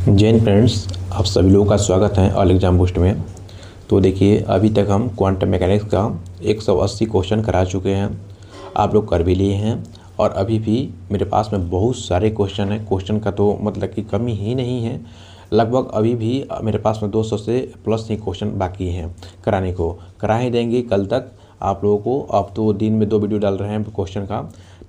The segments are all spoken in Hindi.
जैन फ्रेंड्स, आप सभी लोगों का स्वागत है ऑल एग्जाम बूस्ट में। तो देखिए, अभी तक हम क्वांटम मैकेनिक्स का 180 क्वेश्चन करा चुके हैं। आप लोग कर भी लिए हैं और अभी भी मेरे पास में बहुत सारे क्वेश्चन हैं। क्वेश्चन का तो मतलब कि कमी ही नहीं है। लगभग अभी भी मेरे पास में 200 से प्लस ही क्वेश्चन बाकी हैं कराने को। करा ही देंगे कल तक आप लोगों को। अब तो दिन में 2 वीडियो डाल रहे हैं क्वेश्चन का,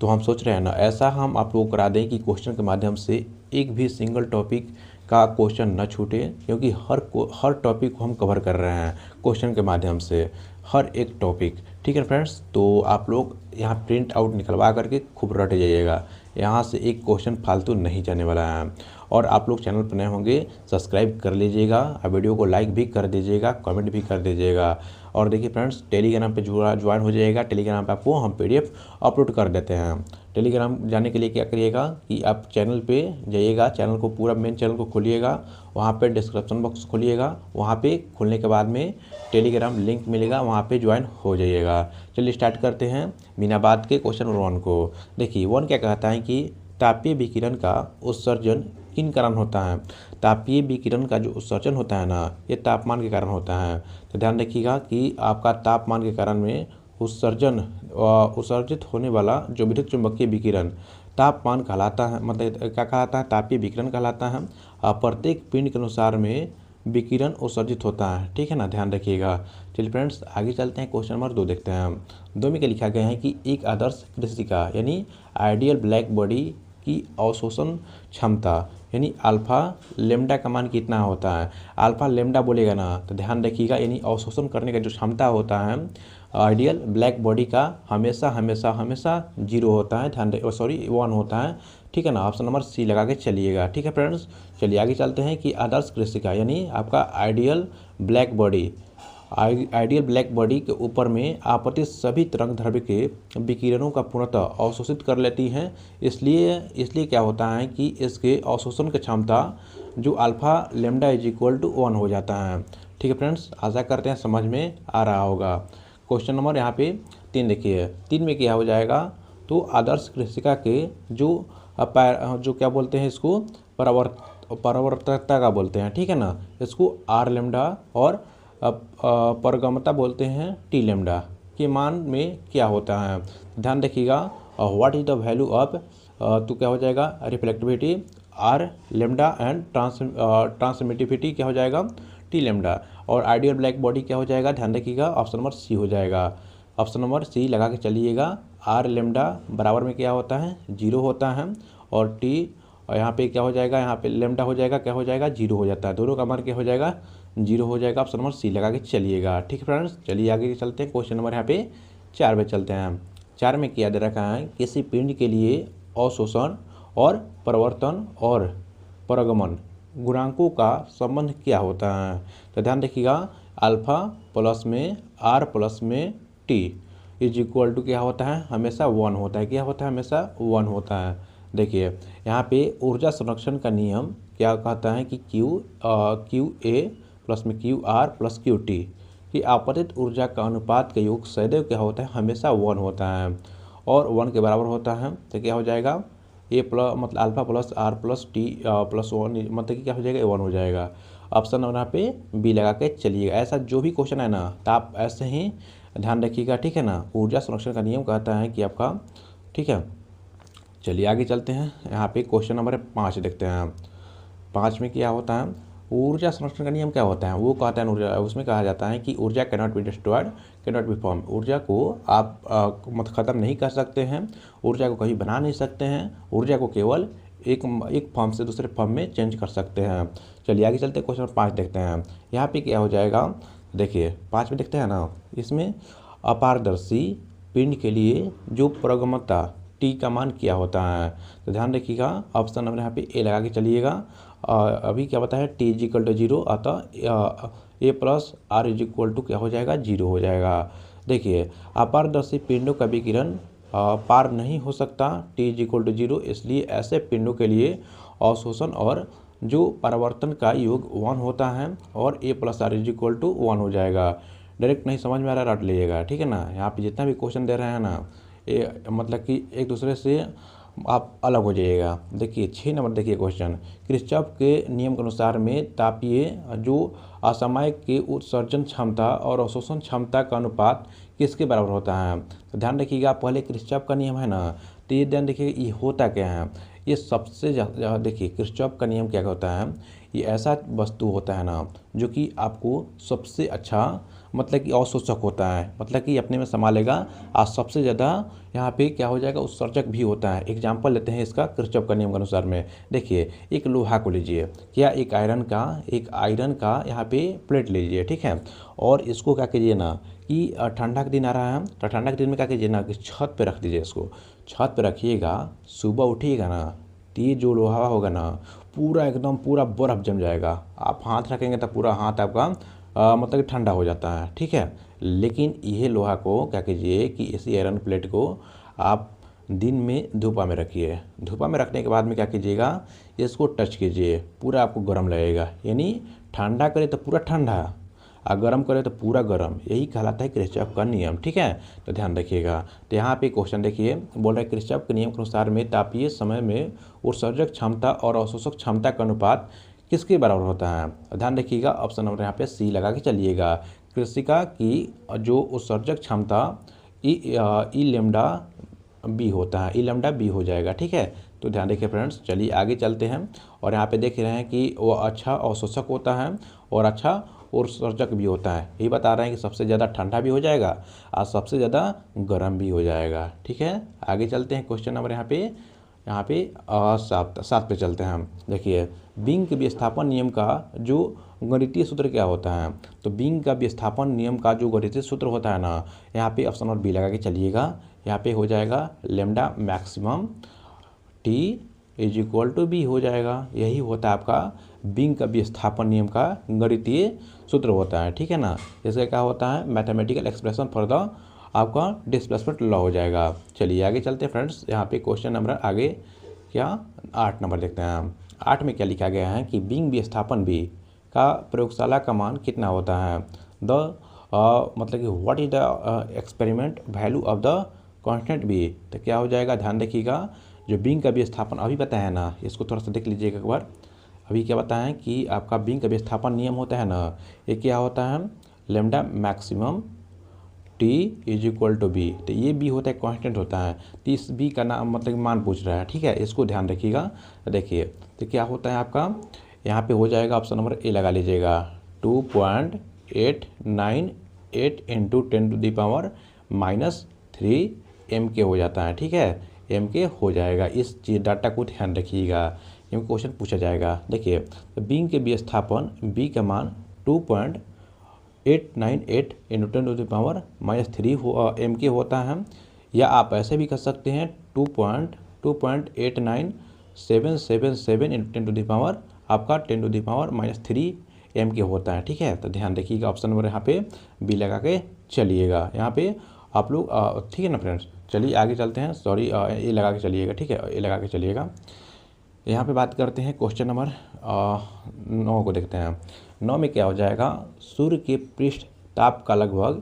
तो हम सोच रहे हैं ना ऐसा हम आप लोगों को करा दें कि क्वेश्चन के माध्यम से एक भी सिंगल टॉपिक का क्वेश्चन न छूटे, क्योंकि हर टॉपिक को हम कवर कर रहे हैं क्वेश्चन के माध्यम से, हर एक टॉपिक। ठीक है फ्रेंड्स, तो आप लोग यहाँ प्रिंट आउट निकलवा करके खूब रट जाइएगा। यहाँ से एक क्वेश्चन फालतू नहीं जाने वाला है। और आप लोग चैनल पर नए होंगे, सब्सक्राइब कर लीजिएगा और वीडियो को लाइक भी कर दीजिएगा, कमेंट भी कर दीजिएगा। और देखिए फ्रेंड्स, टेलीग्राम पे ज्वाइन हो जाइएगा। टेलीग्राम पे आपको हम PDF अपलोड कर देते हैं। टेलीग्राम जाने के लिए क्या करिएगा कि आप चैनल पे जाइएगा, चैनल को पूरा मेन चैनल को खोलिएगा, वहाँ पे डिस्क्रिप्शन बॉक्स खोलिएगा, वहाँ पे खोलने के बाद में टेलीग्राम लिंक मिलेगा, वहाँ पे ज्वाइन हो जाइएगा। चलिए स्टार्ट करते हैं बिना बात के क्वेश्चन नंबर 1 को। देखिए 1 क्या कहता है कि तापीय विकिरण का उत्सर्जन किन कारण होता है। तापीय विकिरण का जो उत्सर्जन होता है ना, ये तापमान के कारण होता है। तो ध्यान रखिएगा कि आपका तापमान के कारण में उत्सर्जित होने वाला जो विद्युत चुंबकीय विकिरण तापमान कहलाता है, मतलब क्या कहलाता है, तापीय विकिरण कहलाता है। प्रत्येक पिंड के अनुसार में विकिरण उत्सर्जित होता है। ठीक है ना, ध्यान रखिएगा। चलिए फ्रेंड्स, आगे चलते हैं। क्वेश्चन नंबर 2 देखते हैं हम। 2 में क्या लिखा गया है कि एक आदर्श कृषिका यानी आइडियल ब्लैक बॉडी की अवशोषण क्षमता यानी अल्फा लेमडा का मान कितना होता है। अल्फा लेमडा बोलेगा ना तो ध्यान रखिएगा, यानी अवशोषण करने का जो क्षमता होता है आइडियल ब्लैक बॉडी का हमेशा हमेशा हमेशा 0 होता है। ध्यान 1 होता है। ठीक है ना, ऑप्शन नंबर C लगा के चलिएगा। ठीक है फ्रेंड्स, चलिए आगे चलते हैं कि आदर्श कृषिका यानी आपका आइडियल ब्लैक बॉडी के ऊपर में आपतित सभी तरंगदैर्ध्य के विकिरणों का पूर्णतः अवशोषित कर लेती हैं। इसलिए क्या होता है कि इसके अवशोषण की क्षमता जो अल्फा लेमडा = 1 हो जाता है। ठीक है फ्रेंड्स, आशा करते हैं समझ में आ रहा होगा। क्वेश्चन नंबर यहाँ पे 3 देखिए। 3 में क्या हो जाएगा, तो आदर्श कृषिका के जो क्या बोलते हैं इसको परावर्तकता का बोलते हैं। ठीक है ना, इसको R लेमडा और पारगम्यता बोलते हैं T लेमडा के मान में क्या होता है। ध्यान रखिएगा, what is the value of, तो क्या हो जाएगा, reflectivity R lambda and transmittivity क्या हो जाएगा, T लेमडा। और आइडियल ब्लैक बॉडी क्या हो जाएगा, ध्यान रखिएगा, ऑप्शन नंबर C हो जाएगा। ऑप्शन नंबर C लगा के चलिएगा। R लेमडा बराबर में क्या होता है, 0 होता है। और T यहाँ पे क्या हो जाएगा, यहाँ पे लेमडा हो जाएगा, क्या हो जाएगा, 0 हो जाता है। दोनों का मान क्या हो जाएगा, 0 हो जाएगा। ऑप्शन नंबर C लगा के चलिएगा। ठीक है फ्रेंड्स, चलिए आगे चलते हैं। क्वेश्चन नंबर यहाँ पे 4 पे चलते हैं। 4 में क्या दे रखा है, किसी पिंड के लिए अवशोषण और परावर्तन और परागमन गुणांकों का संबंध क्या होता है। तो ध्यान रखिएगा, अल्फा प्लस में R प्लस में T = क्या होता है, हमेशा 1 होता है। क्या होता है, हमेशा 1 होता है। देखिए यहाँ पे ऊर्जा संरक्षण का नियम क्या कहता है कि QA प्लस में QR प्लस QT कि आपतित ऊर्जा का अनुपात का योग सदैव क्या होता है, हमेशा 1 होता है और 1 के बराबर होता है। तो क्या हो जाएगा, A प्लस मतलब alpha plus R plus T plus 1 मतलब कि क्या हो जाएगा, 1 हो जाएगा। ऑप्शन यहाँ पे B लगा के चलिएगा। ऐसा जो भी क्वेश्चन है ना, तो आप ऐसे ही ध्यान रखिएगा। ठीक है ना, ऊर्जा संरक्षण का नियम कहता है कि आपका, ठीक है। चलिए आगे चलते हैं। यहाँ पे क्वेश्चन नंबर 5 देखते हैं। 5 में क्या होता है, ऊर्जा संरक्षण का नियम क्या होता है, वो कहता है ऊर्जा, उसमें कहा जाता है कि ऊर्जा cannot be destroyed cannot be form. ऊर्जा को आप मतलब ख़त्म नहीं कर सकते हैं, ऊर्जा को कहीं बना नहीं सकते हैं, ऊर्जा को केवल एक फॉर्म से दूसरे फॉर्म में चेंज कर सकते हैं। चलिए आगे चलते हैं, क्वेश्चन नंबर 5 देखते हैं। यहाँ पे क्या हो जाएगा, देखिए 5 में देखते हैं ना, इसमें अपारदर्शी पिंड के लिए जो पारगम्यता T का मान क्या होता है। तो ध्यान रखिएगा, ऑप्शन नंबर यहाँ पे A लगा के चलिएगा। अभी क्या बताया, T = 0, अतः A प्लस R = क्या हो जाएगा, 0 हो जाएगा। देखिए अपारदर्शी पिंडों का विकिरण पार नहीं हो सकता, T = 0, इसलिए ऐसे पिंडों के लिए अवशोषण और जो परावर्तन का योग 1 होता है और A प्लस R = 1 हो जाएगा। डायरेक्ट नहीं समझ में आ रहा, रट लीजिएगा। ठीक है ना, यहाँ पे जितना भी क्वेश्चन दे रहे हैं ना, ये मतलब कि एक दूसरे से आप अलग हो जाइएगा। देखिए 6 नंबर देखिए क्वेश्चन, किरचॉफ के नियम के अनुसार में तापीय जो असामयिक के उत्सर्जन क्षमता और अवशोषण क्षमता का अनुपात किसके बराबर होता है। तो ध्यान रखिएगा, पहले किरचॉफ का नियम है ना, तो ये ध्यान देखिएगा ये होता क्या है। ये सबसे ज़्यादा देखिए किरचॉफ का नियम क्या होता है, ये ऐसा वस्तु होता है ना जो कि आपको सबसे अच्छा मतलब कि अवशोषक होता है, मतलब कि अपने में संभालेगा और सबसे ज़्यादा यहाँ पे क्या हो जाएगा उत्सर्जक भी होता है। एग्जाम्पल लेते हैं इसका किरचॉफ का नियम के अनुसार में। देखिए एक लोहा को लीजिए, क्या एक आयरन का यहाँ पे प्लेट लीजिए, ठीक है, और इसको क्या कीजिए ना कि ठंडा का दिन आ रहा है तो ठंडा के दिन में क्या कीजिए ना कि छत पे रख दीजिए, इसको छत पे रखिएगा, सुबह उठिएगा ना तो ये जो लोहा होगा ना पूरा एकदम पूरा बर्फ़ जम जाएगा। आप हाथ रखेंगे तो पूरा हाथ आपका मतलब कि ठंडा हो जाता है, ठीक है। लेकिन यह लोहा को क्या कीजिए कि इसी आयरन प्लेट को आप दिन में धूपा में रखिए, धूपा में रखने के बाद में क्या कीजिएगा इसको टच कीजिए, पूरा आपको गर्म लगेगा, यानी ठंडा करे तो पूरा ठंडा और गर्म करे तो पूरा गर्म, यही कहलाता है किरचॉफ का नियम, ठीक है। तो ध्यान रखिएगा। तो यहाँ पे क्वेश्चन देखिए बोल रहा है किरचॉफ के नियम के अनुसार में तापीय समय में उत्सर्जक क्षमता और अवशोषक क्षमता का अनुपात किसके बराबर होता है। ध्यान रखिएगा ऑप्शन नंबर यहाँ पे सी लगा के चलिएगा। कृषिका की जो उत्सर्जक क्षमता ई लेमडा बी होता है, ई लेमडा बी हो जाएगा, ठीक है। तो ध्यान रखिए फ्रेंड्स, चलिए आगे चलते हैं। और यहाँ पे देख रहे हैं कि वो अच्छा अवशोषक होता है और अच्छा उत्सर्जक भी होता है। यही बता रहे हैं कि सबसे ज़्यादा ठंडा भी हो जाएगा और सबसे ज़्यादा गर्म भी हो जाएगा, ठीक है। आगे चलते हैं क्वेश्चन नंबर यहाँ पे 7 पे चलते हैं हम। देखिए बिंग के विस्थापन नियम का जो गणितीय सूत्र क्या होता है। तो बिंग का विस्थापन नियम का जो गणितीय सूत्र होता है ना, यहाँ पे ऑप्शन नंबर बी लगा के चलिएगा। यहाँ पे हो जाएगा lambda maximum T is equal to B हो जाएगा। यही होता है आपका बिंग का विस्थापन नियम का गणितीय सूत्र होता है, ठीक है ना। इसका क्या होता है मैथमेटिकल एक्सप्रेशन फॉर द आपका डिस्प्लेसमेंट लॉ हो जाएगा। चलिए आगे चलते हैं फ्रेंड्स। यहाँ पे क्वेश्चन नंबर आगे क्या 8 नंबर देखते हैं हम। 8 में क्या लिखा गया है कि बिंग विस्थापन बी का प्रयोगशाला का मान कितना होता है। मतलब कि what is the experiment value of the constant B. तो क्या हो जाएगा ध्यान रखिएगा, जो बिंग का विस्थापन अभी बताया है ना, इसको थोड़ा सा देख लीजिएगा एक बार। अभी क्या बताएं कि आपका बिंग का विस्थापन नियम होता है ना, ये क्या होता है lambda maximum T is equal to B. तो ये बी होता है कांस्टेंट होता है, तो इस बी का नाम मतलब मान पूछ रहा है, ठीक है, इसको ध्यान रखिएगा। देखिए तो क्या होता है आपका यहाँ पे हो जाएगा ऑप्शन नंबर ए लगा लीजिएगा 2.898 इंटू 10⁻³ MK हो जाता है, ठीक है, MK हो जाएगा। इस चीज डाटा को ध्यान रखिएगा, क्योंकि क्वेश्चन पूछा जाएगा। देखिए तो बिंग के विस्थापन बी का मान 2.898 इंटू 10⁻³ MK होता है, या आप ऐसे भी कर सकते हैं 2.89777 इंटू 10⁻³ MK होता है, ठीक है। तो ध्यान रखिएगा ऑप्शन नंबर यहाँ पे बी लगा के चलिएगा। यहाँ पे आप लोग ठीक है ना फ्रेंड्स। चलिए आगे चलते हैं, सॉरी ए लगा के चलिएगा, ठीक है, ए लगा के चलिएगा। यहाँ पे बात करते हैं क्वेश्चन नंबर 9 को देखते हैं। 9 में क्या हो जाएगा, सूर्य के पृष्ठ ताप का लगभग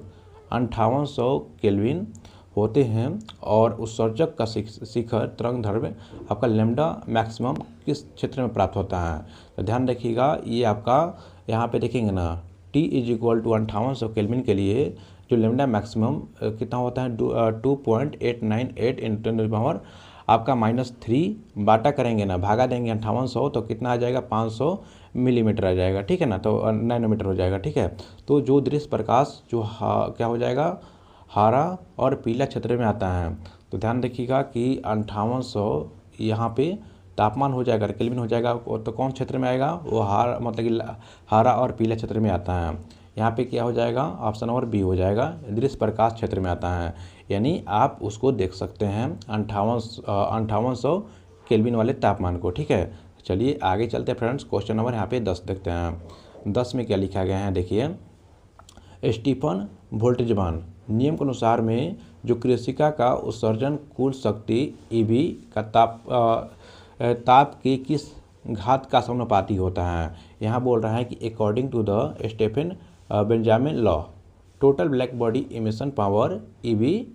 5800 केल्विन होते हैं और उत्सर्जक का शिखर तरंग दैर्घ्य आपका लेमडा मैक्सिमम किस क्षेत्र में प्राप्त होता है। तो ध्यान रखिएगा, ये आपका यहाँ पे देखेंगे ना T is equal to 5800 kelvin के लिए जो लेमडा मैक्सिमम कितना होता है 2.898 इंटू 10⁻³ आपका -3 बाटा करेंगे ना, भागा देंगे 5800 तो कितना आ जाएगा 500 मिलीमीटर आ जाएगा, ठीक है ना, तो नैनोमीटर हो जाएगा, ठीक है। तो जो दृश्य प्रकाश जो क्या हो जाएगा हरा और पीला क्षेत्र में आता है। तो ध्यान रखिएगा कि 5800 यहाँ पे तापमान हो जाएगा केल्विन हो जाएगा, तो कौन क्षेत्र में आएगा वो मतलब कि हरा और पीला क्षेत्र में आता है। यहाँ पे क्या हो जाएगा ऑप्शन नंबर बी हो जाएगा, दृश्य प्रकाश क्षेत्र में आता है, यानी आप उसको देख सकते हैं 5800 केल्विन वाले तापमान को, ठीक है। चलिए आगे चलते हैं फ्रेंड्स। क्वेश्चन नंबर यहाँ पे 10 देखते हैं। 10 में क्या लिखा गया है देखिए, स्टीफन वोल्ट्जमान नियम के अनुसार में जो कृषिका का उत्सर्जन कुल शक्ति ईबी का ताप के किस घात का समानुपाती होता है। यहाँ बोल रहा है कि according to the Stephen Benjamin law total black body emission power EB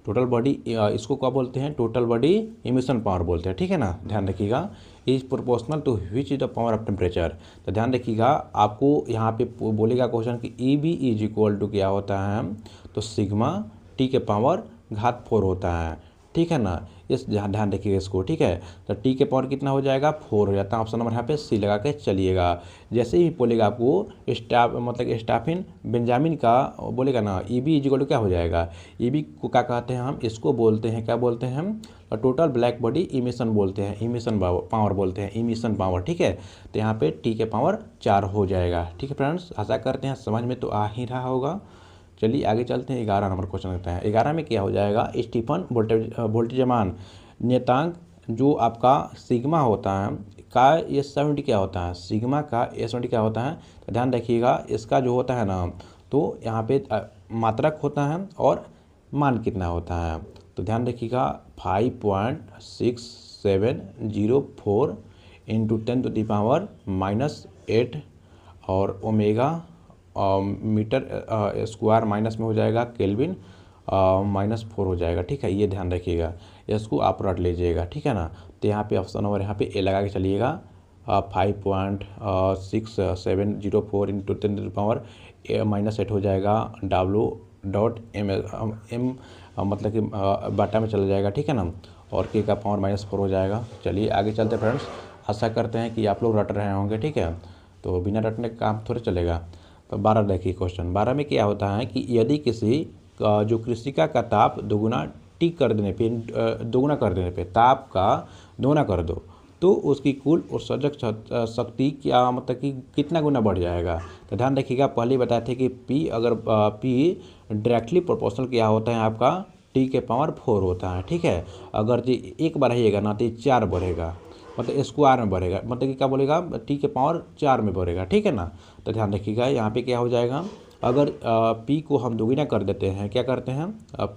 total body इसको क्या बोलते हैं, टोटल बॉडी इमिशन पावर बोलते हैं, ठीक है ना, ध्यान रखिएगा। Is proportional to which is the power of temperature. तो ध्यान रखिएगा, आपको यहाँ पे बोलेगा क्वेश्चन कि E B is equal to क्या होता है, तो सिग्मा टी के पावर घात 4 होता है, ठीक है ना। इस ध्यान रखिएगा इसको, ठीक है। तो टी के पावर कितना हो जाएगा, 4 हो जाता है। ऑप्शन नंबर यहाँ पे सी लगा के चलिएगा। जैसे ही बोलेगा आपको स्टाफिन बेंजामिन का बोलेगा ना, ई बी इजिकल टू क्या हो जाएगा, ई बी को क्या कहते हैं हम, इसको बोलते हैं, क्या बोलते हैं हम, टोटल ब्लैक बॉडी इमिशन बोलते हैं, इमिशन पावर बोलते हैं, इमिशन पावर, ठीक है। तो यहाँ पे टी के पावर 4 हो जाएगा, ठीक है फ्रेंड्स। आशा करते हैं समझ में तो आ ही रहा होगा। चलिए आगे चलते हैं, 11 नंबर क्वेश्चन करते हैं। 11 में क्या हो जाएगा, स्टीफन वोल्टेजमान नियतांक जो आपका सिग्मा होता है का एस 70 क्या होता है, सिग्मा का एस 70 क्या होता है। तो ध्यान रखिएगा, इसका जो होता है ना, तो यहाँ पे मात्रक होता है और मान कितना होता है। तो ध्यान रखिएगा 5.6704 इंटू 10⁻⁻8 और ओमेगा मीटर स्क्वायर माइनस में हो जाएगा केल्विन -4 हो जाएगा, ठीक है। ये ध्यान रखिएगा, इसको आप रट लीजिएगा, ठीक है ना। तो यहाँ पे ऑप्शन नंबर यहाँ पे ए लगा के चलिएगा। 5.6704 इंटू 10⁻⁻8 हो जाएगा W.M मतलब कि बाटा में चला जाएगा, ठीक है ना, और के का पावर -4 हो जाएगा। चलिए आगे चलते हैं फ्रेंड्स। आशा करते हैं कि आप लोग रट रहे होंगे, ठीक है। तो बिना रटने का काम थोड़े चलेगा। तो 12 देखिए क्वेश्चन। 12 में क्या होता है कि यदि किसी जो कृषिका का ताप दोगुना कर देने पे ताप का दोगुना कर दो तो उसकी कुल उत्सर्जक शक्ति क्या मतलब कि कितना गुना बढ़ जाएगा। तो ध्यान रखिएगा, पहले ही बताए थे कि पी अगर पी डायरेक्टली प्रोपोर्शनल क्या होता है आपका, टी के पावर 4 होता है, ठीक है। अगर जी एक बढ़ाइएगा ना तो 4 बढ़ेगा, मतलब स्क्वायर में बढ़ेगा, मतलब कि क्या बोलेगा, टी के पावर 4 में बढ़ेगा, ठीक है ना। तो ध्यान रखिएगा यहाँ पे क्या हो जाएगा, अगर पी को हम दोगुना कर देते हैं, क्या करते हैं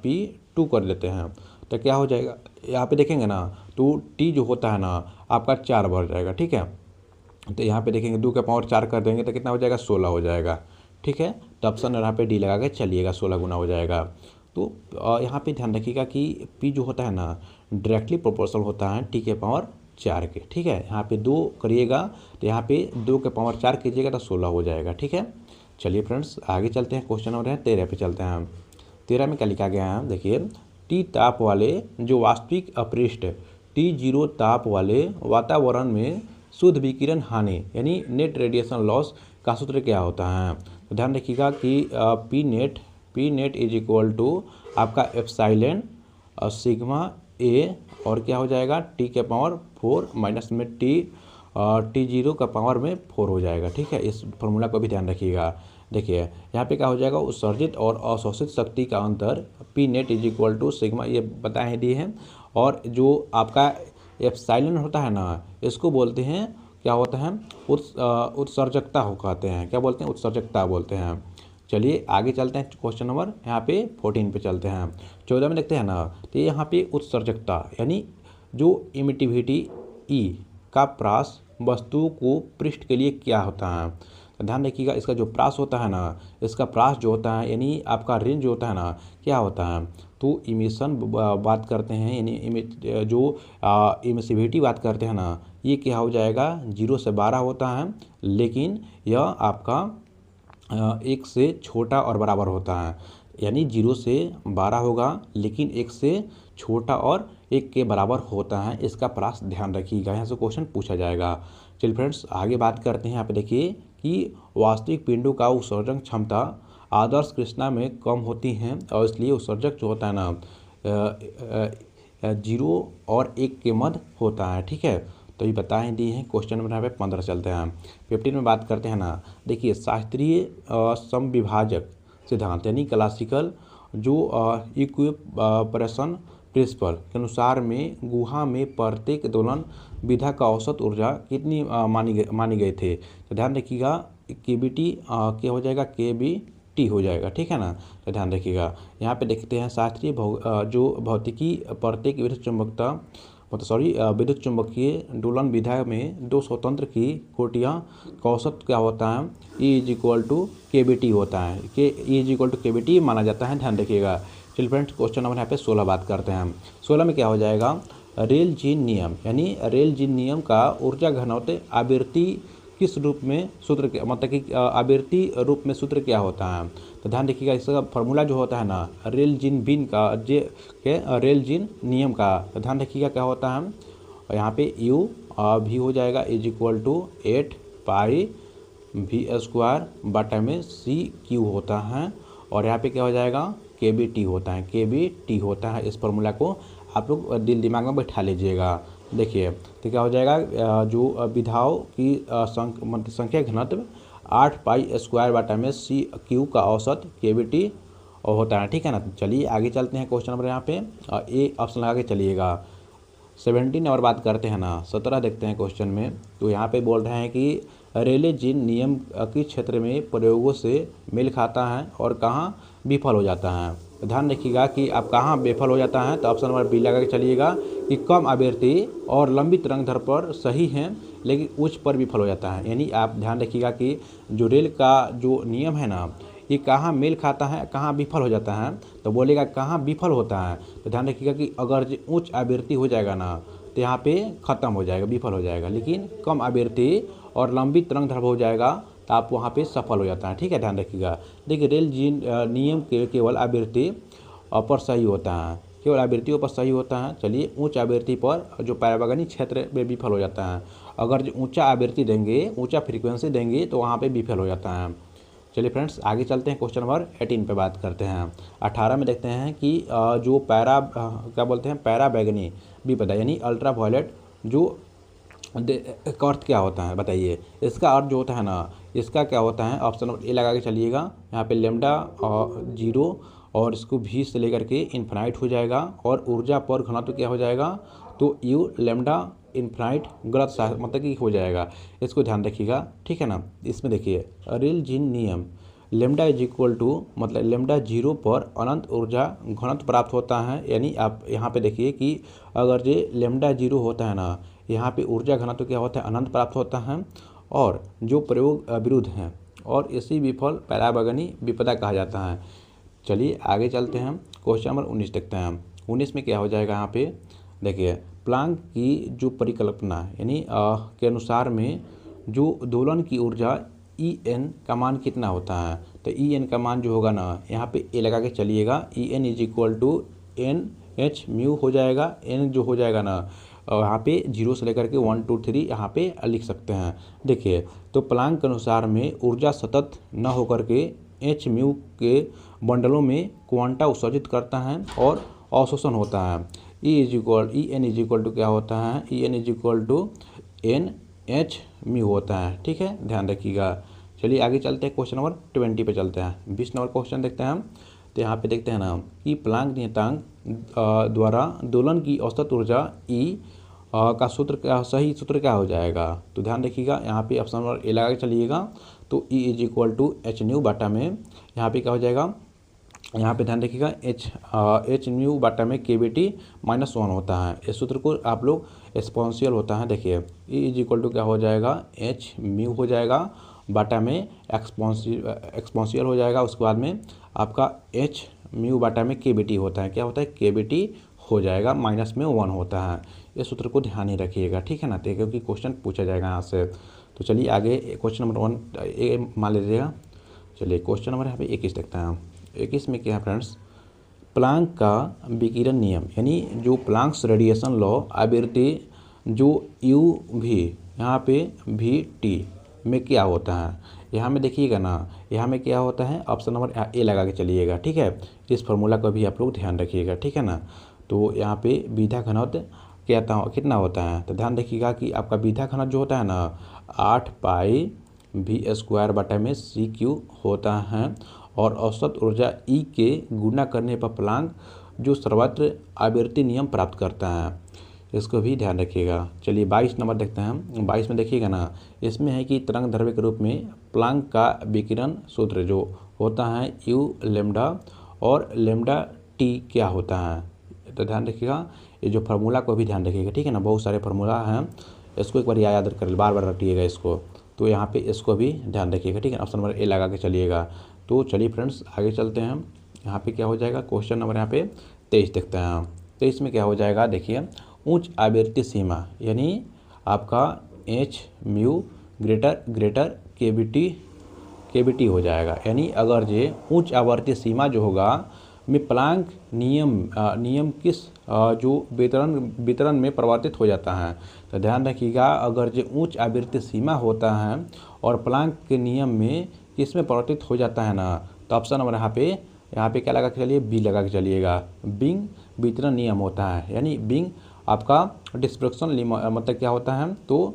P2 कर देते हैं, तो क्या हो जाएगा, यहाँ पे देखेंगे ना, तो टी जो होता है ना आपका 4 बढ़ जाएगा, ठीक है। तो यहाँ पे देखेंगे 2 के पावर 4 कर देंगे तो कितना हो जाएगा, 16 हो जाएगा, ठीक है। तो ऑप्शन यहाँ पे डी लगा के चलिएगा, 16 गुना हो जाएगा। तो यहाँ पे ध्यान रखिएगा कि पी जो होता है ना डायरेक्टली प्रोपोर्शनल होता है टी के पावर 4 के, ठीक है। यहाँ पे 2 करिएगा तो यहाँ पे 2 के पावर 4 कीजिएगा तो 16 हो जाएगा, ठीक है। चलिए फ्रेंड्स आगे चलते हैं, क्वेश्चन नंबर 13 पे चलते हैं। 13 में क्या लिखा गया है, देखिए टी ताप वाले जो वास्तविक अपृष्ठ T0 ताप वाले वातावरण में शुद्ध विकिरण हानि यानी नेट रेडिएशन लॉस का सूत्र क्या होता है। तो ध्यान रखिएगा कि P net is equal to आपका एप्सिलॉन सिग्मा ए और क्या हो जाएगा टी के पावर 4 माइनस में T0 का पावर में 4 हो जाएगा, ठीक है। इस फॉर्मूला को भी ध्यान रखिएगा। देखिए यहाँ पे क्या हो जाएगा, उत्सर्जित और अवशोषित शक्ति का अंतर P net is equal to sigma, ये बताए दिए हैं। और जो आपका एप्सिलॉन होता है ना, इसको बोलते हैं क्या होता है, उत्सर्जकता हो कहते हैं, क्या बोलते हैं, उत्सर्जकता बोलते हैं। चलिए आगे चलते हैं, क्वेश्चन नंबर यहाँ पे 14 पे चलते हैं। 14 में देखते हैं ना, तो यहाँ पे उत्सर्जकता यानी जो इमिटिविटी ई का प्रास वस्तु को पृष्ठ के लिए क्या होता है। तो ध्यान रखिएगा, इसका जो प्रास होता है ना, इसका प्रास जो होता है यानी आपका रेंज जो होता है ना, क्या होता है, तो इमिशन बात करते हैं यानी जो इमिसिविटी बात करते हैं ना, ये क्या हो जाएगा 0 से 12 होता है, लेकिन यह आपका 1 से छोटा और बराबर होता है। यानी 0 से 12 होगा लेकिन 1 से छोटा और 1 के बराबर होता है। इसका प्रास ध्यान रखिएगा, यहाँ से क्वेश्चन पूछा जाएगा। चलिए फ्रेंड्स आगे बात करते हैं। यहाँ पे देखिए कि वास्तविक पिंडों का उत्सर्जन क्षमता आदर्श कृष्णा में कम होती हैं और इसलिए उत्सर्जक जो होता है ना 0 और 1 के मध्य होता है, ठीक है। तो ये बता ही दिए हैं। क्वेश्चन नंबर यहाँ पे 15 चलते हैं। 15 में बात करते हैं ना, देखिए शास्त्रीय समविभाजक सिद्धांत यानी क्लासिकल जो इक्विपरेशन प्रिंसिपल के अनुसार में गुहा में प्रत्येक दोलन विधा का औसत ऊर्जा कितनी मानी गए थे। तो ध्यान रखिएगा केबीटी क्या हो जाएगा, केबीटी हो जाएगा, ठीक है ना। तो ध्यान रखिएगा यहाँ पे देखते हैं शास्त्रीय जो भौतिकी प्रत्येक विद्युत चुंबकीय दोलन विधा में 2 स्वतंत्र की कोटियाँ का औसत क्या होता है, E = KBT होता है, कि E = KBT माना जाता है। ध्यान रखिएगा चलिए फ्रेंड्स क्वेश्चन नंबर यहाँ पे 16 बात करते हैं हम। 16 में क्या हो जाएगा, रेल जीन नियम, यानी रेल जीन नियम का ऊर्जा घनत्व आवृत्ति किस रूप में सूत्र के मतलब कि आवृत्ति रूप में सूत्र क्या होता है। तो ध्यान रखिएगा, इसका फॉर्मूला जो होता है ना रेल जीन बीन का रेल जीन नियम का, तो ध्यान रखिएगा क्या होता है, यहाँ पे u भी हो जाएगा is equal to 8 pi v² बटा में CQ होता है, और यहाँ पे क्या हो जाएगा KBT होता है, KBT होता है। इस फॉर्मूला को आप लोग दिल दिमाग में बैठा लीजिएगा। देखिए तो क्या हो जाएगा, जो विधाओं की संख्या घनत्व 8 पाई स्क्वायर बटा में CQ का औसत KBT होता है, ठीक है ना। चलिए आगे चलते हैं क्वेश्चन नंबर यहाँ पे ए ऑप्शन लगा के चलिएगा। 17 और बात करते हैं ना, 17 देखते हैं क्वेश्चन में। तो यहाँ पे बोल रहे हैं कि रेले जीन नियम किस क्षेत्र में प्रयोगों से मेल खाता है और कहाँ विफल हो जाता है। ध्यान रखिएगा कि आप कहाँ विफल हो जाता है, तो ऑप्शन नंबर बी लगा के चलिएगा कि कम आवृत्ति और लंबी तरंग पर सही है लेकिन उच्च पर विफल हो जाता है। यानी आप ध्यान रखिएगा कि जो रेल का जो नियम है ना, ये कहाँ मेल खाता है कहाँ विफल हो जाता है, तो बोलेगा कहाँ विफल होता है। तो ध्यान रखिएगा कि अगर जो उच्च आवृत्ति हो जाएगा ना तो यहाँ पे ख़त्म हो जाएगा, विफल हो जाएगा, लेकिन कम आवृत्ति और लंबी तरंग दैर्ध्य हो जाएगा तो आप वहाँ पे सफल हो जाता है, ठीक है। ध्यान रखिएगा, देखिए रेल जीन नियम के केवल आवृत्ति पर सही होता है, केवल आवृत्तियों पर सही होता है। चलिए उच्च आवृत्ति पर जो पराबैंगनी क्षेत्र में विफल हो जाता है, अगर जो ऊंचा आवृत्ति देंगे, ऊंचा फ्रीक्वेंसी देंगे तो वहाँ पे विफल हो जाता है। चलिए फ्रेंड्स आगे चलते हैं, क्वेश्चन नंबर 18 पे बात करते हैं। 18 में देखते हैं कि जो क्या बोलते हैं पैराबैंगनी विपदा यानी अल्ट्रा वायलेट जो का अर्थ क्या होता है बताइए। इसका अर्थ जो होता है ना, इसका क्या होता है, ऑप्शन नंबर ए लगा के चलिएगा। यहाँ पे लेमडा 0 और इसको भी से लेकर के इन्फिनाइट हो जाएगा, और ऊर्जा पर घनत्व क्या हो जाएगा, तो यू लेमडा इन्फिनाइट गलत मतलब कि हो जाएगा, इसको ध्यान रखिएगा, ठीक है ना। इसमें देखिए रेल जीन नियम लेमडा इज इक्वल टू मतलब लेमडा 0 पर अनंत ऊर्जा घनत्व प्राप्त होता है। यानी आप यहाँ पे देखिए कि अगर जो लेमडा 0 होता है ना, यहाँ पे ऊर्जा घनत्व क्या होता है, अनंत प्राप्त होता है, और जो प्रयोग विरुद्ध हैं और इसी विफल पराबैंगनी विपदा कहा जाता है। चलिए आगे चलते हैं, क्वेश्चन नंबर 19 देखते हैं। 19 में क्या हो जाएगा, यहाँ पे देखिए प्लांक की जो परिकल्पना यानी के अनुसार में जो दोलन की ऊर्जा En का मान कितना होता है, तो En का मान जो होगा ना, यहाँ पे ए लगा के चलिएगा। En is equal to NH mu हो जाएगा। N जो हो जाएगा ना, यहाँ पे 0 से लेकर के 1 2 3 यहाँ पे लिख सकते हैं। देखिए तो प्लांक के अनुसार में ऊर्जा सतत न होकर के H म्यू के बंडलों में क्वांटा उत्सर्जित करता है और अवशोषण होता है। En इज इक्वल टू क्या होता है, En is equal to NH mu होता है, ठीक है, ध्यान रखिएगा। चलिए आगे चलते हैं, क्वेश्चन नंबर 20 पे चलते हैं। 20 नंबर क्वेश्चन देखते हैं हम। तो यहाँ पे देखते हैं ना कि प्लांक नियतांक द्वारा दोलन की औसत ऊर्जा E का सूत्र क्या, सही सूत्र क्या हो जाएगा। तो ध्यान रखिएगा, यहाँ पे ऑप्शन नंबर ए लगा के चलिएगा। तो E is equal to H nu बाटा में यहाँ पे क्या हो जाएगा, यहाँ पे ध्यान रखिएगा H न्यू बाटा में KBT -1 होता है। इस सूत्र को आप लोग एक्सपोनेंशियल होता है, देखिए E इज इक्वल टू क्या हो जाएगा, H म्यू हो जाएगा बाटा में एक्सपोनेंशियल हो जाएगा। उसके बाद में आपका H म्यू बाटा में KBT होता है, क्या होता है, KBT हो जाएगा, -1 होता है। इस सूत्र को ध्यान ही रखिएगा, ठीक है ना, तो क्योंकि क्वेश्चन पूछा जाएगा यहाँ से। तो चलिए आगे क्वेश्चन नंबर 1 मान लीजिएगा। चलिए क्वेश्चन नंबर यहाँ पे 21 देखते हैं। 21 में क्या है फ्रेंड्स, प्लांक का विकिरण नियम यानी जो प्लांक्स रेडिएशन लॉ आवृत्ति जो UV यहाँ पे VT में क्या होता है। यहाँ में देखिएगा ना, यहाँ में क्या होता है, ऑप्शन नंबर ए लगा के चलिएगा, ठीक है। इस फार्मूला को भी आप लोग ध्यान रखिएगा, ठीक है ना। तो यहाँ पे विधा घनत्व कितना होता है, तो ध्यान रखिएगा कि आपका विधा घनत्व जो होता है ना 8 पाई V² बटा में CQ होता है, और औसत ऊर्जा E के गुणा करने पर प्लांक जो सर्वत्र आवृत्ति नियम प्राप्त करता है, इसको भी ध्यान रखिएगा। चलिए 22 नंबर देखते हैं। 22 में देखिएगा ना, इसमें है कि तरंग दैर्ध्य के रूप में प्लांक का विकिरण सूत्र जो होता है U लेमडा और लेमडा T क्या होता है, तो ध्यान रखिएगा। ये जो फार्मूला को भी ध्यान रखिएगा, ठीक है ना, बहुत सारे फार्मूला हैं, इसको एक बार याद कर बार बार रखिएगा इसको। तो यहाँ पे इसको भी ध्यान रखिएगा, ठीक है, ऑप्शन नंबर ए लगा के चलिएगा। तो चलिए फ्रेंड्स आगे चलते हैं, यहाँ पे क्या हो जाएगा, क्वेश्चन नंबर यहाँ पे 23 देखते हैं हम। 23 में क्या हो जाएगा, देखिए उच्च आवृत्ति सीमा यानी आपका एच म्यू ग्रेटर केवीटी हो जाएगा। यानी अगर ये उच्च आवर्ती सीमा जो होगा में प्लांक नियम किस जो वितरण में परिवर्तित हो जाता है। तो ध्यान रखिएगा, अगर जो उच्च आवृत्ति सीमा होता है और प्लांक के नियम में किस में परिवर्तित हो जाता है ना, तो ऑप्शन नंबर यहाँ पे क्या लगा के चलिए, बी लगा के चलिएगा। बिंग वितरण नियम होता है, यानी बिंग आपका डिस्पर्शन मतलब क्या होता है, तो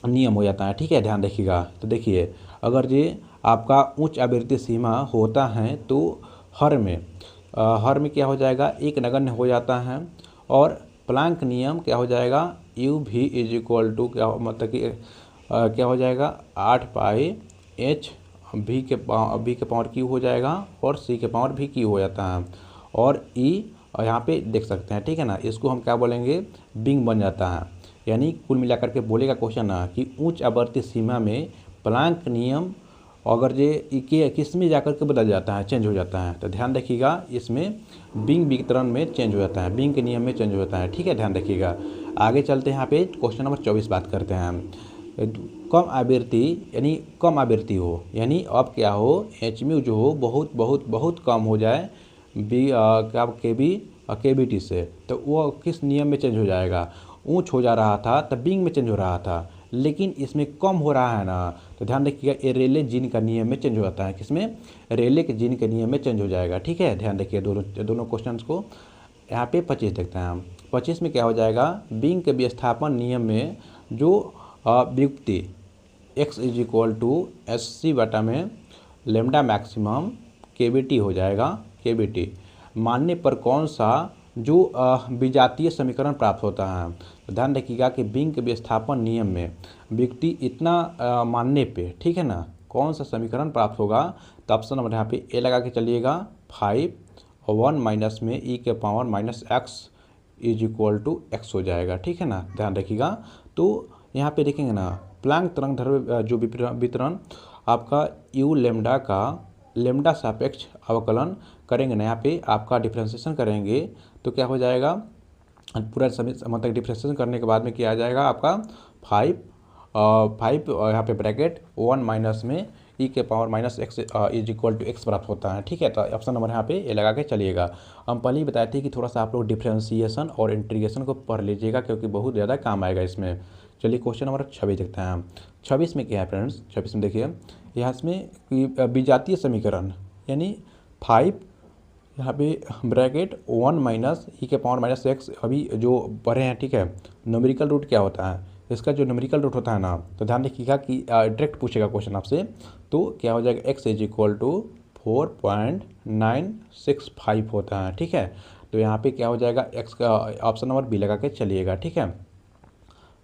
नियम हो जाता है। ठीक है, ध्यान रखिएगा। तो देखिए अगर ये आपका उच्च आवृत्ति सीमा होता है तो हर में क्या हो जाएगा, एक नगण्य हो जाता है। और प्लांक नियम क्या हो जाएगा, यू भी इज इक्वल टू क्या मतलब कि क्या हो जाएगा 8 पाई एच भी के पावर क्यू हो जाएगा और सी के पावर भी क्यू हो जाता है। और ई यहाँ पे देख सकते हैं, ठीक है ना, इसको हम क्या बोलेंगे, बिंग बन जाता है। यानी कुल मिलाकर के बोलेगा क्वेश्चन ना कि उच्च आवर्ती सीमा में प्लांक नियम अगर ये किस में जाकर के बदल जाता है, चेंज हो जाता है। तो ध्यान रखिएगा, इसमें बिंग वितरण में चेंज हो जाता है, बिंग के नियम में चेंज हो जाता है। ठीक है, ध्यान रखिएगा। आगे चलते हैं, यहाँ पे क्वेश्चन नंबर 24 बात करते हैं हम। कम आवृत्ति यानी कम आवृत्ति हो, यानी अब क्या हो, एच म्यू जो हो बहुत बहुत बहुत कम हो जाए क्या केवीटी से, तो वो किस नियम में चेंज हो जाएगा, ऊंच हो जा रहा था तब बिंग में चेंज हो रहा था, लेकिन इसमें कम हो रहा है ना। तो ध्यान रखिएगा, ये रेले जीन का नियम में चेंज हो जाता है, किसमें, रेले के जीन के नियम में चेंज हो जाएगा। ठीक है, ध्यान रखिए दोनों क्वेश्चंस को। यहाँ पे 25 देखते हैं हम। 25 में क्या हो जाएगा, बिंग के विस्थापन नियम में जो व्युक्ति x is equal to S C बटा में लेमडा मैक्सिमम केवीटी हो जाएगा, केवीटी मानने पर कौन सा जो विजातीय समीकरण प्राप्त होता है। तो ध्यान रखिएगा कि बिंग के विस्थापन नियम में व्यक्ति इतना मानने पे, ठीक है ना, कौन सा समीकरण प्राप्त होगा। तो ऑप्शन नंबर यहाँ पे ए लगा के चलिएगा, 5 और 1 माइनस में ई के power minus X is equal to X हो जाएगा। ठीक है ना, ध्यान रखिएगा। तो यहाँ पे देखेंगे ना, प्लांक तरंग दैर्ध्य जो वितरण आपका यू लेमडा सापेक्ष अवकलन करेंगे ना, यहाँ पे आपका डिफ्रेंशिएशन करेंगे तो क्या हो जाएगा, पूरा समय मतलब डिफ्रेंशिएशन करने के बाद में क्या आ जाएगा आपका 5 यहाँ पे ब्रैकेट 1 माइनस में ई के power minus X is equal to X प्राप्त होता है। ठीक है, तो ऑप्शन नंबर यहाँ पे ये लगा के चलिएगा। हम पहले ही बताए थे कि थोड़ा सा आप लोग डिफ्रेंशिएशन और इंटीग्रेशन को पढ़ लीजिएगा, क्योंकि बहुत ज़्यादा काम आएगा इसमें। चलिए क्वेश्चन नंबर 26 देखते हैं हम। 26 में क्या है फ्रेंड्स, 26 में देखिए यहाँ इसमें विजातीय समीकरण यानी 5 यहाँ पे ब्रैकेट 1 माइनस ई के पावर माइनस एक्स अभी जो पढ़े हैं। ठीक है, न्यूमेरिकल रूट क्या होता है, इसका जो न्यूमेरिकल रूट होता है ना, तो ध्यान रखिएगा कि डायरेक्ट पूछेगा क्वेश्चन आपसे, तो क्या हो जाएगा x इज इक्वल टू 4.965 होता है। ठीक है, तो यहाँ पे क्या हो जाएगा x का ऑप्शन नंबर बी लगा के चलिएगा। ठीक है,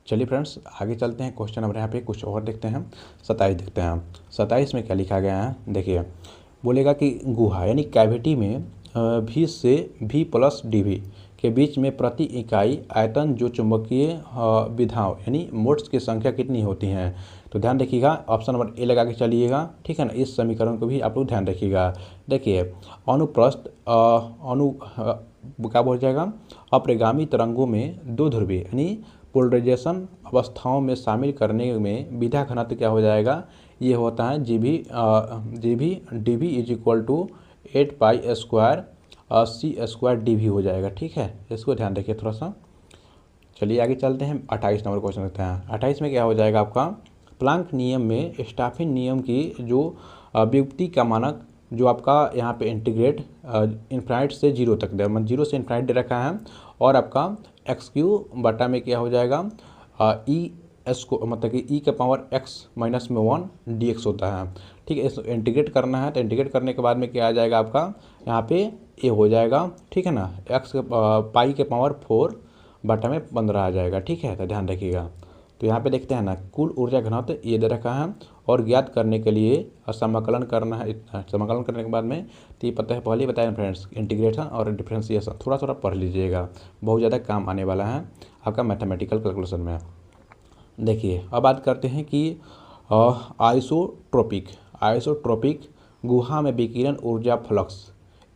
चलिए फ्रेंड्स आगे चलते हैं। क्वेश्चन नंबर यहाँ पे कुछ और देखते हैं, 27 देखते हैं। 27 में क्या लिखा गया है, देखिए बोलेगा कि गुहा यानी कैविटी में भी से भी प्लस डीवी के बीच में प्रति इकाई आयतन जो चुंबकीय विधाओं यानी मोड्स की संख्या कितनी होती हैं। तो ध्यान रखिएगा, ऑप्शन नंबर ए लगा के चलिएगा। ठीक है ना, इस समीकरण को भी आप लोग ध्यान रखिएगा। देखिए अनुप्रस्थ क्या बोल जाएगा, अप्रगामी तरंगों में दो ध्रुवीय यानी पोलराइजेशन अवस्थाओं में शामिल करने में विधा घनत्व क्या हो जाएगा, ये होता है जी भी D V is equal to 8 pi square C square D V हो जाएगा। ठीक है, इसको ध्यान रखिए थोड़ा सा। चलिए आगे चलते हैं, 28 नंबर क्वेश्चन देखते हैं। 28 में क्या हो जाएगा आपका, प्लांक नियम में स्टाफिन नियम की जो व्युत्पत्ति का मानक जो आपका यहाँ पे इंटीग्रेट इन्फाइनाइट से 0 तक दे, मतलब 0 से इन्फाइनाइट दे रखा है, और आपका एक्स क्यू बटा में क्या हो जाएगा ई एस को मतलब कि ई के पावर एक्स माइनस में 1 डी एक्स होता है। ठीक है, इसको इंटीग्रेट करना है, तो इंटीग्रेट करने के बाद में क्या आ जाएगा आपका यहाँ पे ए हो जाएगा। ठीक है ना, एक्स के पाई के पावर 4 बटा में 15 आ जाएगा। ठीक है, तो ध्यान रखिएगा। तो यहाँ पे देखते हैं ना, कुल ऊर्जा घनत्व ये दे रखा है, और ज्ञात करने के लिए समाकलन करना है इतना। समाकलन करने के बाद में तो ये पता है, पहले ही बताया फ्रेंड्स, इंटीग्रेशन और डिफ्रेंशिएशन थोड़ा थोड़ा पढ़ लीजिएगा, बहुत ज़्यादा काम आने वाला है आपका मैथमेटिकल कैलकुलेशन में। देखिए अब बात करते हैं कि आइसोट्रोपिक गुहा में विकिरण ऊर्जा फ्लक्स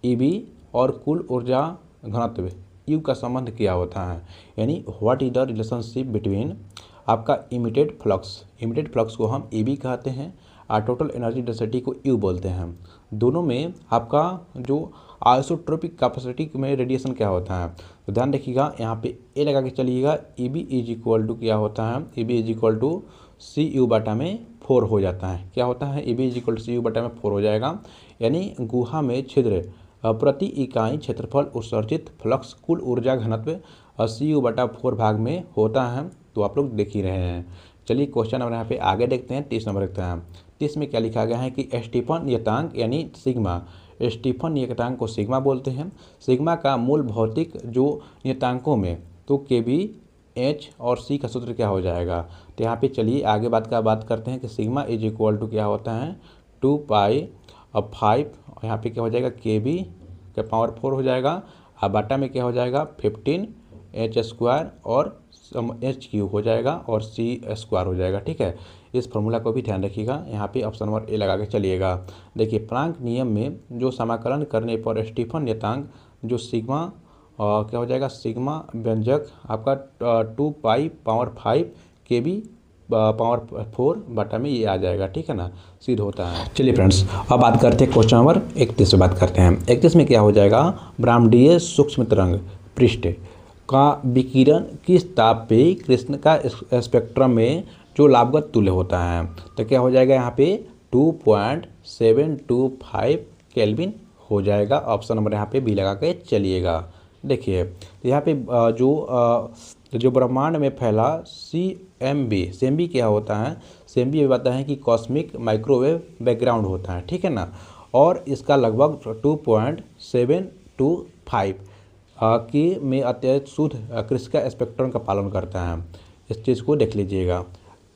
ईबी और कुल ऊर्जा घनत्व यू का संबंध क्या होता है, यानी what is the relationship between आपका इमीडिएट फ्लक्स को हम ईबी कहते हैं और टोटल एनर्जी डेंसिटी को यू बोलते हैं। दोनों में आपका जो आइसोट्रोपिक कैपेसिटी में रेडिएशन क्या होता है, तो ध्यान रखिएगा यहाँ पे ए लगा के चलिएगा। ईबी इज इक्वल टू क्या होता है, EB is equal to C U बटा में 4 हो जाता है। क्या होता है, EB is equal to C U बटा में 4 हो जाएगा, यानी गुहा में छिद्र प्रति इकाई क्षेत्रफल उत्सर्जित फ्लक्स कुल ऊर्जा घनत्व सी यू बटा 4 भाग में होता है। तो आप लोग देख ही रहे हैं। चलिए क्वेश्चन नंबर यहाँ पे आगे देखते हैं। 30 नंबर देखते हैं। 30 में क्या लिखा गया है कि स्टीफन नियतांक यानी सिग्मा, स्टीफन नियतांक को सिग्मा बोलते हैं। सिग्मा का मूल भौतिक जो नियतांकों में तो के बी एच और सी का सूत्र क्या हो जाएगा, तो यहाँ पे चलिए आगे बात करते हैं कि सिग्मा इज इक्वल टू क्या होता है 2 पाई अब 5, यहाँ पे क्या हो जाएगा के बी का पावर 4 हो जाएगा, और बाटा में क्या हो जाएगा 15 एच स्क्वायर और एच क्यूब हो जाएगा और सी स्क्वायर हो जाएगा। ठीक है, इस फॉर्मूला को भी ध्यान रखिएगा। यहाँ पे ऑप्शन नंबर ए लगा के चलिएगा। देखिए प्लांक नियम में जो समाकलन करने पर स्टीफन नियतांक जो सिग्मा क्या हो जाएगा, सिग्मा व्यंजक आपका 2 पाई पावर 5 के बी पावर 4 बटा में ये आ जाएगा। ठीक है ना, सिद्ध होता है। चलिए फ्रेंड्स अब बात करते हैं क्वेश्चन नंबर 31 में बात करते हैं। 31 में क्या हो जाएगा, ब्रह्मांडीय सूक्ष्म तरंग पृष्ठ का विकिरण किस ताप पे कृष्ण का स्पेक्ट्रम में जो लाभगत तुल्य होता है, तो क्या हो जाएगा यहाँ पे 2.725 केल्विन हो जाएगा। ऑप्शन नंबर यहाँ पे बी लगा के चलिएगा। देखिए यहाँ पे जो ब्रह्मांड में फैला CMB क्या होता है, CMB ये बताता है कि कॉस्मिक माइक्रोवेव बैकग्राउंड होता है। ठीक है ना, और इसका लगभग 2.725 की में अत्यधिक शुद्ध कृष्ण स्पेक्ट्रम का पालन करता है। इस चीज़ को देख लीजिएगा।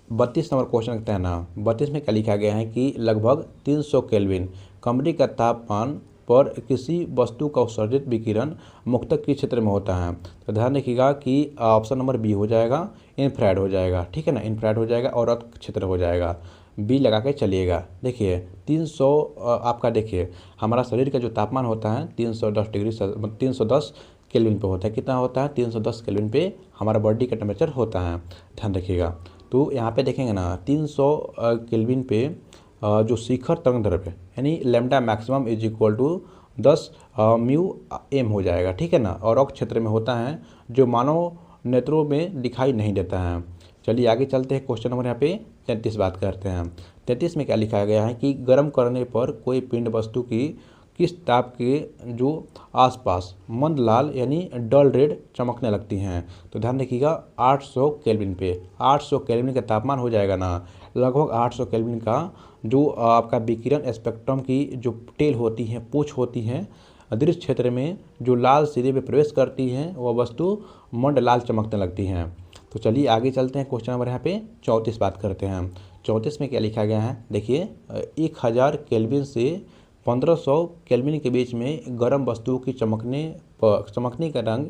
32 नंबर क्वेश्चन लिखते हैं ना। 32 में क्या लिखा गया है कि लगभग 300 केल्विन कमरे का तापमान पर किसी वस्तु का उत्सर्जित विकिरण मुक्तक के क्षेत्र में होता है, तो ध्यान रखिएगा कि ऑप्शन नंबर बी हो जाएगा, इंफ्रारेड हो जाएगा। ठीक है ना, इंफ्रारेड हो जाएगा और रक्त क्षेत्र हो जाएगा। बी लगा के चलिएगा। देखिए 300 आपका देखिए हमारा शरीर का जो तापमान होता है 310 केल्विन पे होता है। कितना होता है, 310 केल्विन पे हमारा बॉडी का टेम्परेचर होता है, ध्यान रखिएगा। तो यहाँ पे देखेंगे ना 300 केल्विन पे जो शिखर तरंग दैर्घ्य यानी lambda maximum is equal to 10 mu M हो जाएगा। ठीक है ना, और रक्त क्षेत्र में होता है जो मानव नेत्रों में दिखाई नहीं देता है। चलिए आगे चलते हैं। क्वेश्चन नंबर यहाँ पे 33 बात करते हैं। 33 में क्या लिखा गया है कि गर्म करने पर कोई पिंड वस्तु की किस ताप के जो आसपास मंद लाल यानी डल रेड चमकने लगती हैं, तो ध्यान रखिएगा 800 केल्विन पे। 800 केल्विन का तापमान हो जाएगा ना, लगभग 800 केल्विन का जो आपका विकिरण स्पेक्ट्रम की जो टेल होती है, पूंछ होती है, दृश्य क्षेत्र में जो लाल सिरे में प्रवेश करती हैं वह वस्तु मंद लाल चमकने लगती हैं। तो चलिए आगे चलते हैं। क्वेश्चन नंबर यहाँ पे 34 बात करते हैं। 34 में क्या लिखा गया है, देखिए 1000 केल्विन से 1500 केल्विन के बीच में गर्म वस्तुओं की चमकने का रंग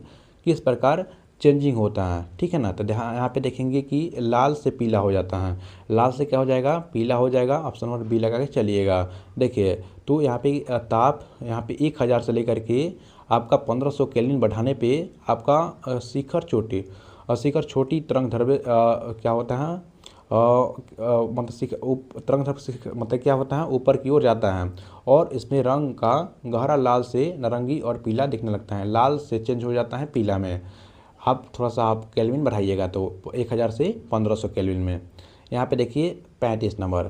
किस प्रकार चेंजिंग होता है। ठीक है ना, तो यहाँ पे देखेंगे कि लाल से पीला हो जाता है। लाल से क्या हो जाएगा, पीला हो जाएगा। ऑप्शन नंबर बी लगा के चलिएगा। देखिए तो यहाँ पे ताप यहाँ पे 1000 से लेकर के आपका 1500 केल्विन बढ़ाने पे आपका शिखर छोटी तरंग दैर्घ्य क्या होता है, मतलब क्या होता है, ऊपर की ओर जाता है और इसमें रंग का गहरा लाल से नारंगी और पीला दिखने लगता है। लाल से चेंज हो जाता है पीला में। आप थोड़ा सा आप केल्विन बढ़ाइएगा तो 1000 से 1500 केल्विन में। यहाँ पे देखिए 35 नंबर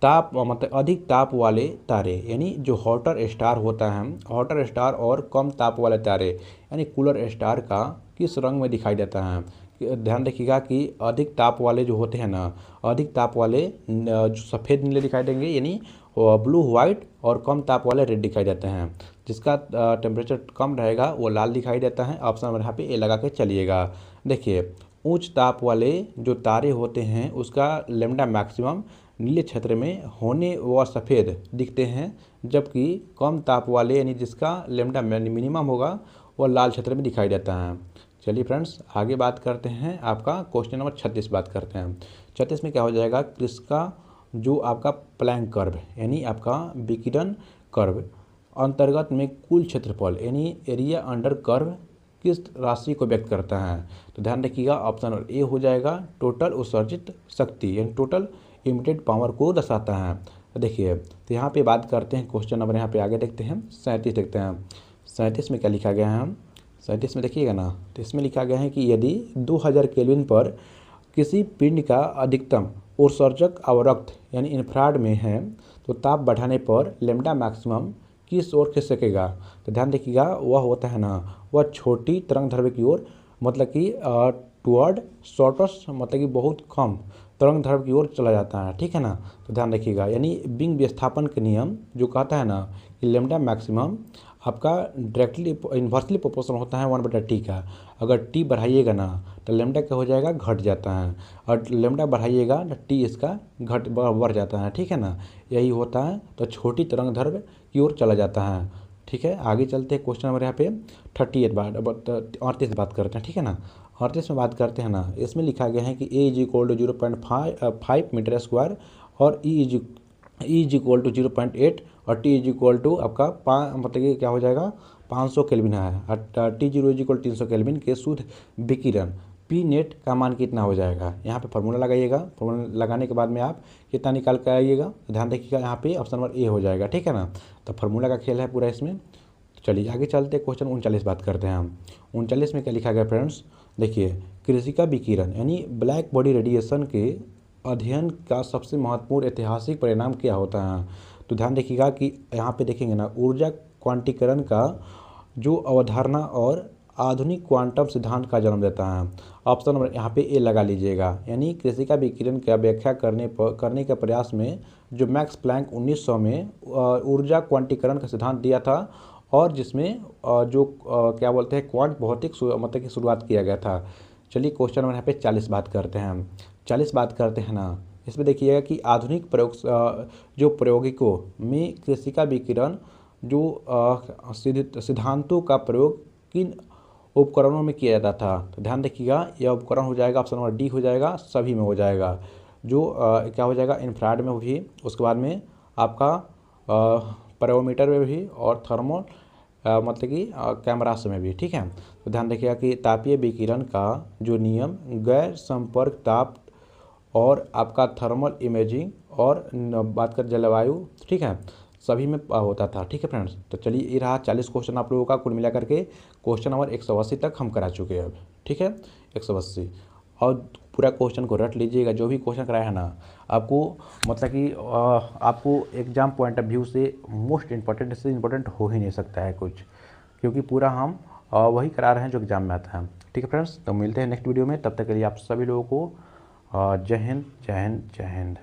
ताप मतलब अधिक ताप वाले तारे यानी जो हॉटर स्टार होता है, हॉटर स्टार और कम ताप वाले तारे यानी कूलर स्टार का किस रंग में दिखाई देता है। ध्यान रखिएगा कि अधिक ताप वाले जो होते हैं ना, अधिक ताप वाले जो सफ़ेद नीले दिखाई देंगे यानी ब्लू वाइट, और कम ताप वाले रेड दिखाई देते हैं। जिसका टेम्परेचर कम रहेगा वो लाल दिखाई देता है। ऑप्शन नंबर यहाँ पे ए लगा के चलिएगा। देखिए उच्च ताप वाले जो तारे होते हैं उसका लैम्डा मैक्सिमम नीले क्षेत्र में होने व सफ़ेद दिखते हैं, जबकि कम ताप वाले यानी जिसका लैम्डा मिनिमम होगा वह लाल क्षेत्र में दिखाई देता है। चलिए फ्रेंड्स आगे बात करते हैं। आपका क्वेश्चन नंबर 36 बात करते हैं। 36 में क्या हो जाएगा, किसका जो आपका प्लैंक कर्व यानी आपका विकिरण कर्व अंतर्गत में कुल क्षेत्रफल यानी एरिया अंडर कर्व किस राशि को व्यक्त करता है? तो ध्यान रखिएगा ऑप्शन नंबर ए हो जाएगा टोटल उत्सर्जित शक्ति यानी टोटल इमिटेड पावर को दर्शाता है। तो देखिए तो यहाँ पे बात करते हैं क्वेश्चन नंबर यहाँ पे आगे देखते हैं 37 देखते हैं। 37 में क्या लिखा गया है? 37 में देखिएगा ना, तो इसमें लिखा गया है कि यदि 2000 केल्विन पर किसी पिंड का अधिकतम उत्सर्जक अवरक्त यानी इंफ्रारेड में है तो ताप बढ़ाने पर लैम्डा मैक्सिमम किस ओर खिंच सकेगा? तो ध्यान रखिएगा वह होता है ना, वह छोटी तरंग दैर्ध्य की ओर, मतलब कि टुवर्ड शॉर्टेस्ट, मतलब कि बहुत कम तरंग दैर्ध्य की ओर चला जाता है, ठीक है ना। तो ध्यान रखिएगा यानी बिंग विस्थापन के नियम जो कहता है ना कि लैम्डा मैक्सिमम आपका डायरेक्टली इन्वर्सली प्रोपोर्शनल होता है 1/t का। अगर टी बढ़ाइएगा ना तो लैम्डा क्या हो जाएगा, घट जाता है, और लैम्डा बढ़ाइएगा तो टी इसका बढ़ जाता है, ठीक है ना। यही होता है, तो छोटी तरंग दैर्ध्य की ओर चला जाता है, ठीक है। आगे चलते हैं क्वेश्चन नंबर यहाँ पे 38 बात करते हैं, ठीक है ना। 38 में बात करते हैं ना, इसमें लिखा गया है कि A is equal to 0.5 metre square और ई इज इक्वल टू 0.8 और टी इज इक्वल टू आपका मतलब कि क्या हो जाएगा 500 केल्विन है, और T zero is equal 300 kelvin के शुद्ध विकिरण पी नेट का मान कितना हो जाएगा? यहाँ पे फार्मूला लगाइएगा, फार्मूला लगाने के बाद में आप कितना निकाल कर आइएगा, ध्यान रखिएगा यहाँ पे ऑप्शन नंबर ए हो जाएगा, ठीक है ना। तो फार्मूला का खेल है पूरा इसमें। तो चलिए आगे चलते क्वेश्चन 39 बात करते हैं हम। 39 में क्या लिखा गया फ्रेंड्स, देखिए कृषिका विकिरण यानी ब्लैक बॉडी रेडिएशन के अध्ययन का सबसे महत्वपूर्ण ऐतिहासिक परिणाम क्या होता है? तो ध्यान रखिएगा कि यहाँ पे देखेंगे ना, ऊर्जा क्वांटीकरण का जो अवधारणा और आधुनिक क्वांटम सिद्धांत का जन्म देता है। ऑप्शन नंबर यहाँ पे ए लगा लीजिएगा, यानी कृषिका विकिरण का व्याख्या करने के प्रयास में जो मैक्स प्लैंक 1900 में ऊर्जा क्वांटीकरण का सिद्धांत दिया था, और जिसमें जो क्या बोलते हैं क्वांट भौतिक मतलब की शुरुआत किया गया था। चलिए क्वेश्चन नंबर यहाँ पे 40 बात करते हैं हम। 40 बात करते हैं ना, इसमें देखिएगा कि आधुनिक जो प्रौद्योगिकों में कृषिका विकिरण जो सिद्धांतों का प्रयोग किन उपकरणों में किया जाता था? तो ध्यान रखिएगा यह उपकरण हो जाएगा ऑप्शन नंबर डी हो जाएगा, सभी में हो जाएगा। जो क्या हो जाएगा इंफ्रारेड में भी, उसके बाद में आपका पैरोमीटर में भी, और थर्मल मतलब कि कैमरास में भी, ठीक है। तो ध्यान रखिएगा कि तापीय विकिरण का जो नियम गैर संपर्क ताप और आपका थर्मल इमेजिंग और बात कर जलवायु, ठीक है, सभी में होता था, ठीक है फ्रेंड्स। तो चलिए ये रहा 40 क्वेश्चन आप लोगों का, कुल मिला करके क्वेश्चन नंबर 180 तक हम करा चुके हैं अब, ठीक है 180। और पूरा क्वेश्चन को रट लीजिएगा, जो भी क्वेश्चन कराया है ना आपको, मतलब कि आपको एग्जाम पॉइंट ऑफ व्यू से मोस्ट इम्पॉर्टेंट से इम्पोर्टेंट हो ही नहीं सकता है कुछ, क्योंकि पूरा हम वही करा रहे हैं जो एग्जाम में आता है, ठीक है फ्रेंड्स। तो मिलते हैं नेक्स्ट वीडियो में, तब तक के लिए आप सभी लोगों को जय हिंद जय हिंद जय हिंद।